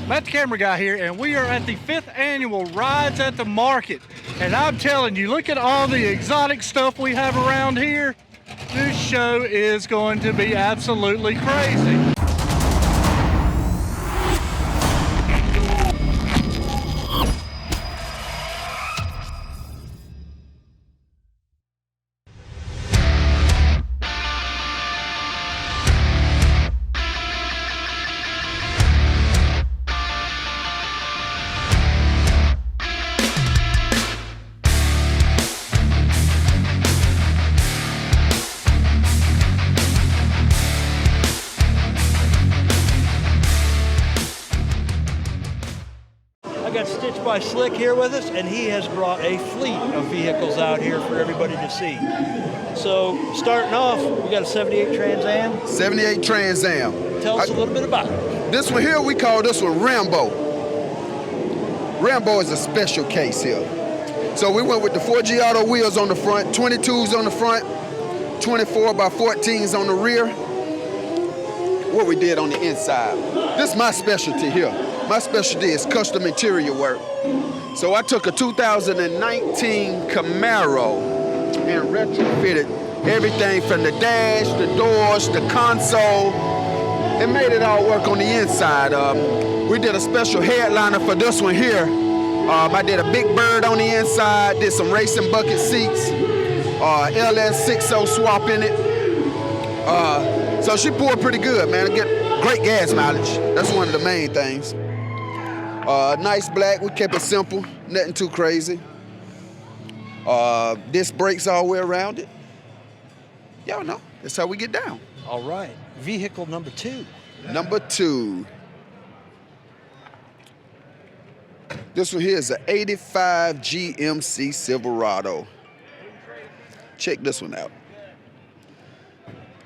Matt the Camera Guy here, and we are at the 5th annual Rides at the Market. And I'm telling you, look at all the exotic stuff we have around here. This show is going to be absolutely crazy. Got Stitched by Slick here with us, and he has brought a fleet of vehicles out here for everybody to see. So starting off, we got a 78 Trans Am. 78 Trans Am. Tell us a little bit about it. This one here, we call this one Rambo. Rambo is a special case here. So we went with the 4G Auto wheels on the front, 22s on the front, 24 by 14s on the rear. What we did on the inside. This is my specialty here. My specialty is custom interior work. So I took a 2019 Camaro and retrofitted everything from the dash, the doors, the console, and made it all work on the inside. We did a special headliner for this one here. I did a big bird on the inside, did some racing bucket seats, LS60 swap in it. So she poured pretty good, man. Get great gas mileage. That's one of the main things. Nice black, we kept it simple, nothing too crazy. Disc brakes all the way around it. Y'all know, that's how we get down. All right, vehicle number 2. Number 2. This one here is an 85 GMC Silverado. Check this one out.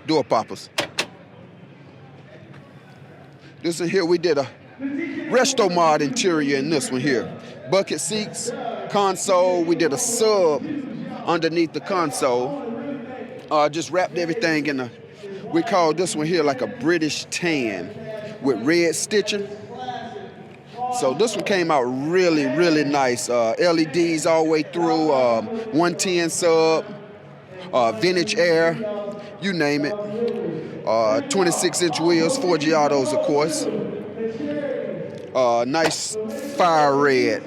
Door poppers. This one here, we did a resto mod interior in this one here. Bucket seats, console, we did a sub underneath the console. Just wrapped everything in a, we call this one here like a British tan with red stitching. So this one came out really, really nice. LEDs all the way through, 110 sub, vintage air, you name it. 26-inch wheels, 4G autos, of course. Nice fire red.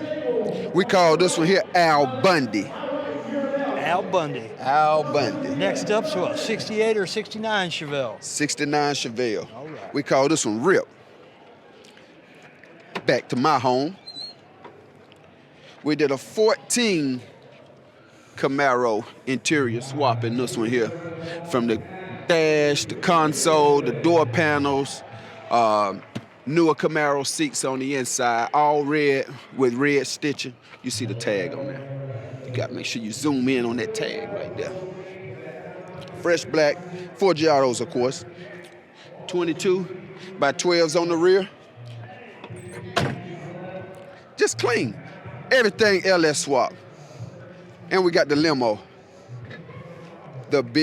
We call this one here Al Bundy. Al Bundy. Al Bundy. Next up's what, 68 or 69 Chevelle? 69 Chevelle. All right. We call this one Rip. Back to my home. We did a 14 Camaro interior swap in this one here. From the dash, the console, the door panels, newer Camaro seats on the inside, all red with red stitching. You see the tag on there. You gotta make sure you zoom in on that tag right there. Fresh black, 4G autos, of course. 22 by 12s on the rear. Just clean. Everything LS swap. And we got the limo. The big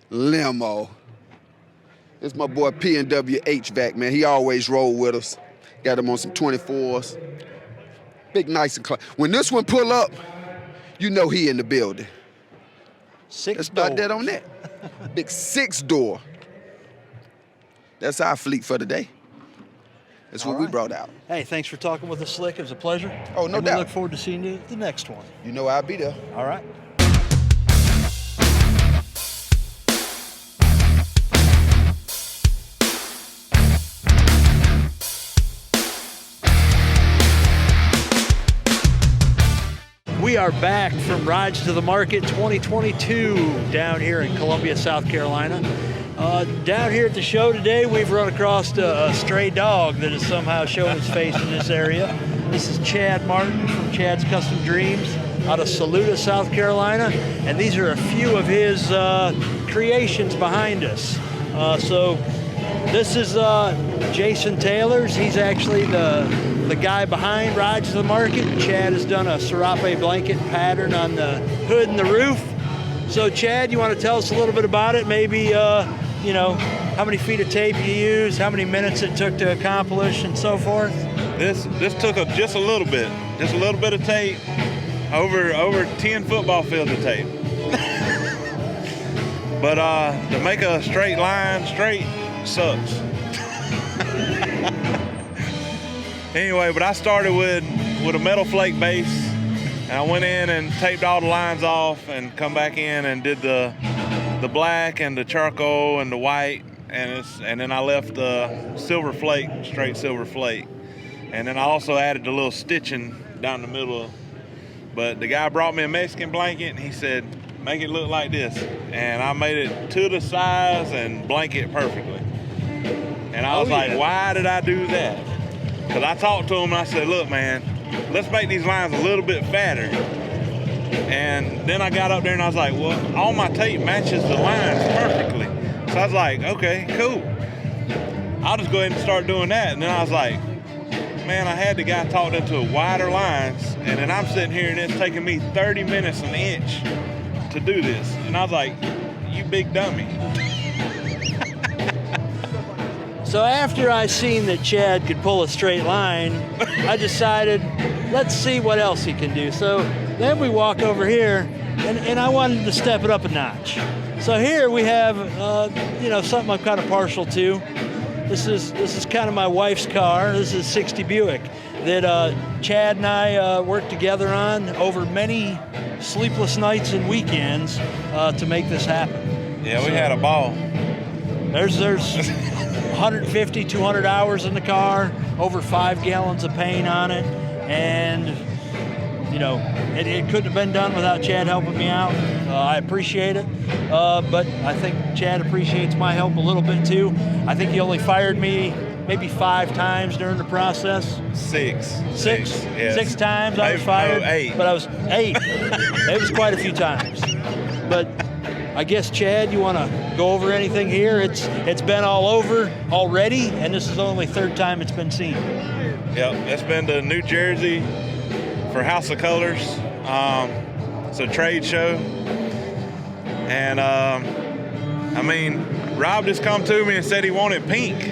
limo. This is my boy P&W HVAC, man. He always roll with us. Got him on some 24s. Big, nice and clean. When this one pull up, you know he in the building. 6 Let's start doors. that on that. Big 6-door. That's our fleet for today. That's what we brought out. Hey, thanks for talking with us, Slick. It was a pleasure. Oh, no and doubt. We look forward to seeing you at the next one. You know I'll be there. All right. We are back from Rides to the Market 2022 down here in Columbia, South Carolina. Down here at the show today, we've run across a stray dog that has somehow shown its face in this area. This is Chad Martin from Chad's Custom Dreams out of Saluda, South Carolina. And these are a few of his creations behind us. So this is Jason Taylor's. He's actually the guy behind Rides to the Market. Chad has done a serape blanket pattern on the hood and the roof. So Chad, you want to tell us a little bit about it? Maybe you know, how many feet of tape you use, how many minutes it took to accomplish, and so forth? This took just a little bit of tape, over 10 football fields of tape. But to make a straight line straight sucks. Anyway, but I started with a metal flake base, and I went in and taped all the lines off, and come back in and did the black and the charcoal and the white, and then I left the silver flake, straight silver flake, and then I also added the little stitching down the middle. But the guy brought me a Mexican blanket, and he said, make it look like this, and I made it to the size and blanket perfectly. And I was like, why did I do that? Because I talked to him and I said, look, man, let's make these lines a little bit fatter. And then I got up there and I was like, well, all my tape matches the lines perfectly. So I was like, okay, cool. I'll just go ahead and start doing that. And then I was like, man, I had the guy talked into wider lines, and then I'm sitting here and it's taking me 30 minutes an inch to do this. And I was like, you big dummy. So after I seen that Chad could pull a straight line, I decided, let's see what else he can do. So then we walk over here, and I wanted to step it up a notch. So here we have, you know, something I'm kind of partial to. This is kind of my wife's car. This is a 60 Buick that Chad and I worked together on over many sleepless nights and weekends to make this happen. Yeah, we had a ball. There's 150, 200 hours in the car, over 5 gallons of paint on it, and you know, it couldn't have been done without Chad helping me out. I appreciate it, but I think Chad appreciates my help a little bit too. I think he only fired me maybe 5 times during the process. Six. Yes. 6 times I was fired. No, 8. But I was 8. It was quite a few times. But I guess, Chad, you want to go over anything here? It's been all over already, and this is the only 3rd time it's been seen. Yep, it's been to New Jersey for House of Colors. It's a trade show. And, I mean, Rob just come to me and said he wanted pink.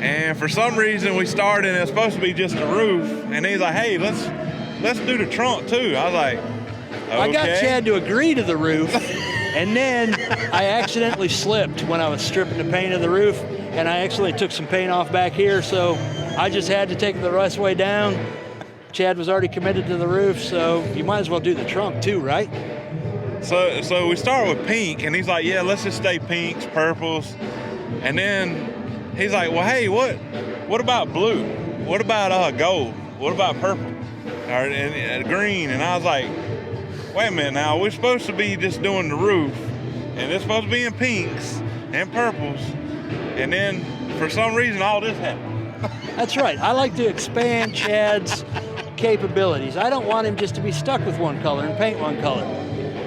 And for some reason we started, and it was supposed to be just the roof. And he's like, hey, let's do the trunk too. I was like, okay. I got Chad to agree to the roof. And then I accidentally slipped when I was stripping the paint of the roof, and I actually took some paint off back here, so I just had to take it the rest way down. Chad was already committed to the roof, so you might as well do the trunk too, right? So we start with pink, and he's like, yeah, let's just stay pinks, purples. And then he's like, well, hey, what about blue? What about gold? What about purple? Or green? And I was like, wait a minute now, we're supposed to be just doing the roof, and it's supposed to be in pinks and purples, and then for some reason all this happened. That's right. I like to expand Chad's capabilities. I don't want him just to be stuck with one color and paint one color.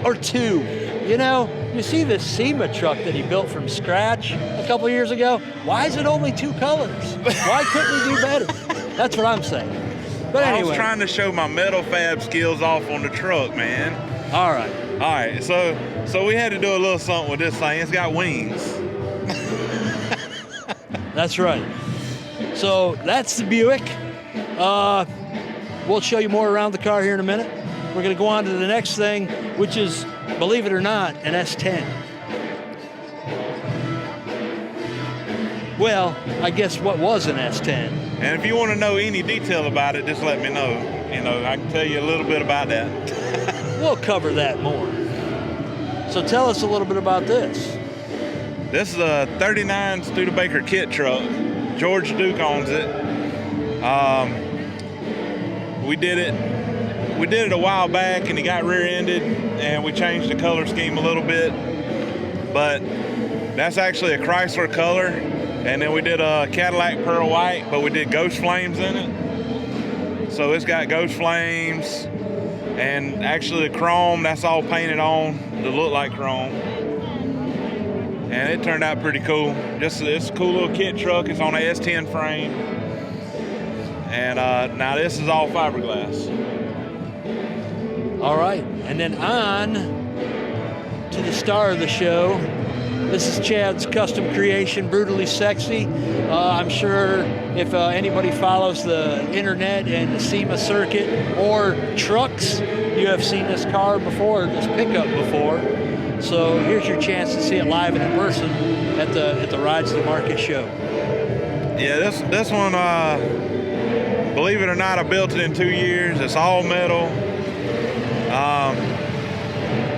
Or 2. You know, you see this SEMA truck that he built from scratch a couple years ago? Why is it only 2 colors? Why couldn't he do better? That's what I'm saying. But anyway. I was trying to show my metal fab skills off on the truck, man. All right. So we had to do a little something with this thing. It's got wings. That's right. So that's the Buick. We'll show you more around the car here in a minute. We're going to go on to the next thing, which is, believe it or not, an S10. Well, I guess what was an S10. And if you want to know any detail about it, just let me know. You know, I can tell you a little bit about that. We'll cover that more. So tell us a little bit about this. This is a 39 Studebaker kit truck. George Duke owns it. We did it a while back, and he got rear-ended, and we changed the color scheme a little bit. But that's actually a Chrysler color. And then we did a Cadillac Pearl White, but we did ghost flames in it. So it's got ghost flames, and actually the chrome, that's all painted on to look like chrome. And it turned out pretty cool. It's a cool little kit truck. It's on a S10 frame. And now this is all fiberglass. All right, and then on to the star of the show, This is Chad's custom creation, Brutally Sexy. I'm sure if anybody follows the internet and the SEMA circuit or trucks, you have seen this car before, this pickup before. So here's your chance to see it live and in person at the Rides to the Market show. Yeah, this one, believe it or not, I built it in 2 years. It's all metal.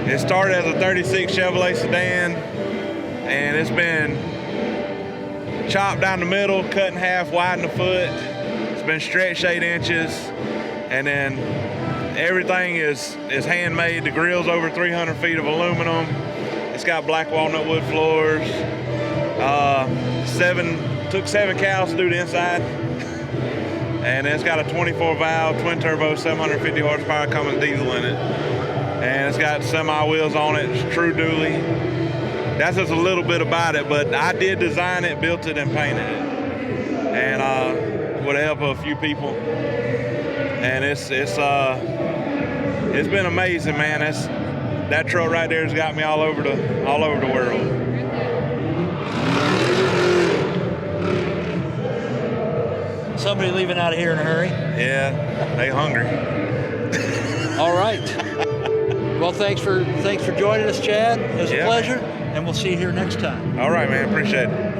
It started as a 36 Chevrolet sedan, and it's been chopped down the middle, cut in half, widened a foot. It's been stretched 8 inches, and then everything is handmade. The grill's over 300 feet of aluminum. It's got black walnut wood floors. Took 7 cows to do the inside. And it's got a 24 valve, twin turbo, 750 horsepower Cummins diesel in it. And it's got semi wheels on it, it's true dually. That's just a little bit about it, but I did design it, built it, and painted it. And with the help of a few people. And it's been amazing, man. That truck right there has got me all over the world. Somebody leaving out of here in a hurry? Yeah, they hungry. All right. Well, thanks for joining us, Chad. It was a pleasure, and we'll see you here next time. All right, man. Appreciate it.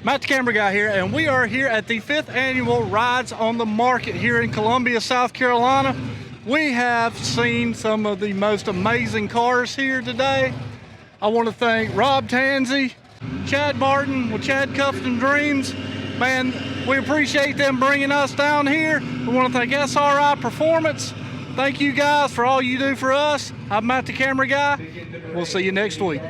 Matt the Camera Guy here, and we are here at the 5th annual Rides on the Market here in Columbia, South Carolina. We have seen some of the most amazing cars here today. I want to thank Rob Tansey, Chad Martin with Chad Custom Dreams. Man, we appreciate them bringing us down here. We want to thank SRI Performance. Thank you guys for all you do for us. I'm Matt the Camera Guy. We'll see you next week.